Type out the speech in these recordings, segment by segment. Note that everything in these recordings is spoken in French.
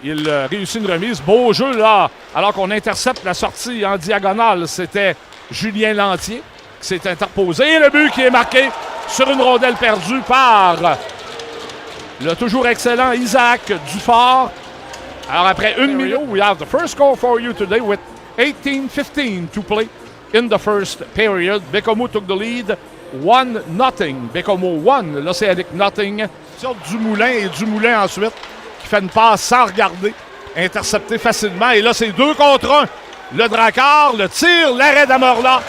Il réussit une remise. Beau jeu, là, alors qu'on intercepte la sortie en diagonale. C'était Julien Lantier qui s'est interposé. Et le but qui est marqué sur une rondelle perdue par le toujours excellent Isaac Dufort. Alors, après 1 minute, we have the first goal for you today with 18:15 to play in the first period. Bécomo took the lead, 1-0. Bécomo 1, l'Océanique nothing. Sur Dumoulin et Dumoulin ensuite, qui fait une passe sans regarder, intercepté facilement. Et là, c'est 2 contre 1. Le Drakkar, le tir, l'arrêt d'Amorla,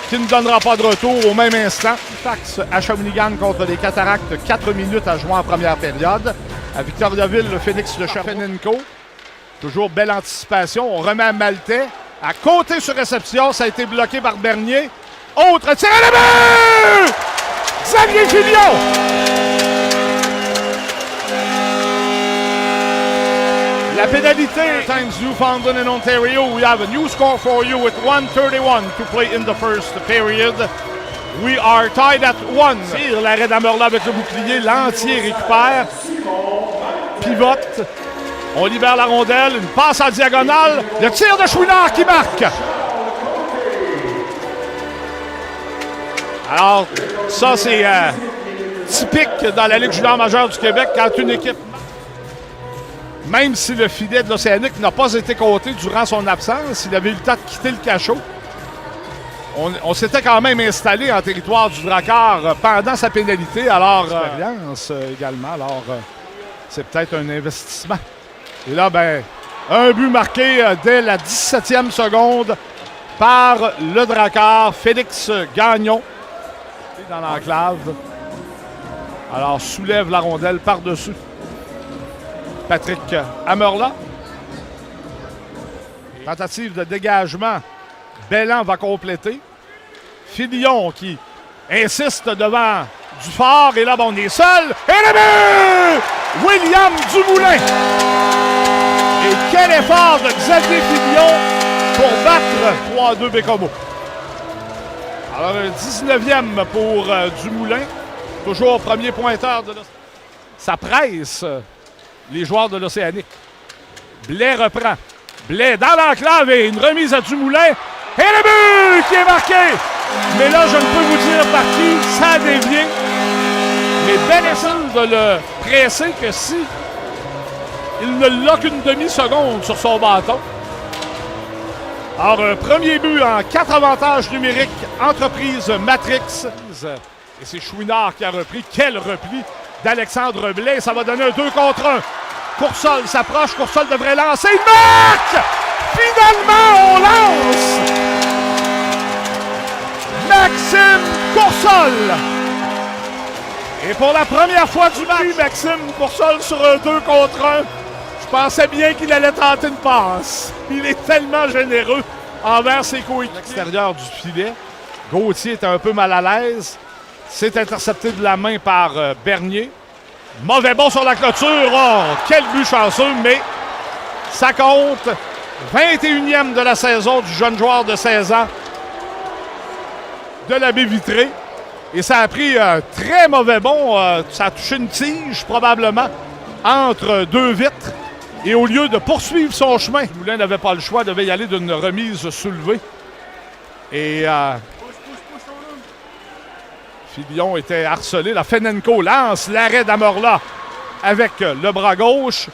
qui ne donnera pas de retour au même instant. Fax à Shawinigan contre les Cataractes, 4 minutes à jouer en première période. À Victoriaville, le Phoenix de Charpenenko. Toujours belle anticipation. On remet à Maltais. À côté sur réception, ça a été bloqué par Bernier. Autre tir à la but! Xavier Filion! La pénalité. Times Newfoundland and Ontario. We have a new score for you with 1:31 to play in the first period. We are tied at 1. Tire l'arrêt d'Amorla avec le bouclier. Lantier récupère. Pivote. On libère la rondelle. Une passe en diagonale. Le tir de Chouinard qui marque. Alors, ça, c'est typique dans la Ligue junior majeure du Québec quand une équipe, même si le filet de l'Océanique n'a pas été compté durant son absence, il avait eu le temps de quitter le cachot. On s'était quand même installé en territoire du Drakkar pendant sa pénalité. Alors, expérience également. Alors, c'est peut-être un investissement. Et là, ben, un but marqué dès la 17e seconde par le Drakkar, Félix Gagnon, dans l'enclave. Alors, soulève la rondelle par-dessus Patrick Amorla. Tentative de dégagement. Belland va compléter. Filion qui insiste devant Dufort. Et là, bon, on est seul. Et le but! William Dumoulin. Et quel effort de Xavier Filion pour battre 3-2 Bécomo. Alors, un 19e pour Dumoulin. Toujours premier pointeur de l'Océanique. Ça presse les joueurs de l'Océanique. Blais reprend. Blais dans l'enclave et une remise à Dumoulin. Et le but qui est marqué! Mais là, je ne peux vous dire par qui ça a dévié. Mais bel essai de le presser que si il ne l'a qu'une demi-seconde sur son bâton. Alors, un premier but en 4 avantages numériques, entreprise Matrix. Et c'est Chouinard qui a repris. Quel repli d'Alexandre Blais. Ça va donner un 2 contre 1. Coursol s'approche. Coursol devrait lancer. Il marque! Finalement, on lance! Maxime Coursol! Et pour la première fois du match, Maxime Coursol sur un 2 contre 1. Je pensais bien qu'il allait tenter une passe. Il est tellement généreux envers ses coéquipiers. L'extérieur du filet. Gauthier était un peu mal à l'aise. C'est intercepté de la main par Bernier. Mauvais bond sur la clôture. Oh, quel but chanceux, mais ça compte. 21e de la saison du jeune joueur de 16 ans de la baie vitrée. Et ça a pris un très mauvais bond. Ça a touché une tige, probablement, entre 2 vitres. Et au lieu de poursuivre son chemin, Moulin n'avait pas le choix, devait y aller d'une remise soulevée. Et Filion était harcelé. La Fenenko lance l'arrêt d'Amorla avec le bras gauche.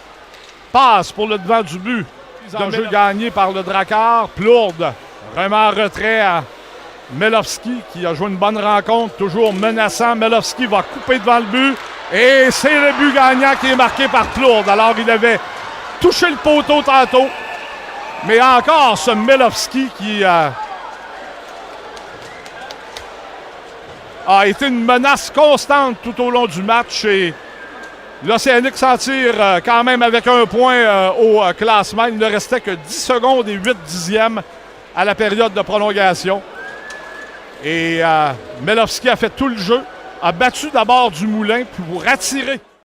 Passe pour le devant du but. En jeu gagné par le Drakkar. Plourde remet en retrait à Melovski qui a joué une bonne rencontre. Toujours menaçant. Melovski va couper devant le but. Et c'est le but gagnant qui est marqué par Plourde. Alors il avait touché le poteau tantôt. Mais encore ce Melovski qui a été une menace constante tout au long du match. Et l'Océanique s'en tire quand même avec un point au classement. Il ne restait que 10 secondes et 8 dixièmes à la période de prolongation. Et Melovski a fait tout le jeu, a battu d'abord Dumoulin pour attirer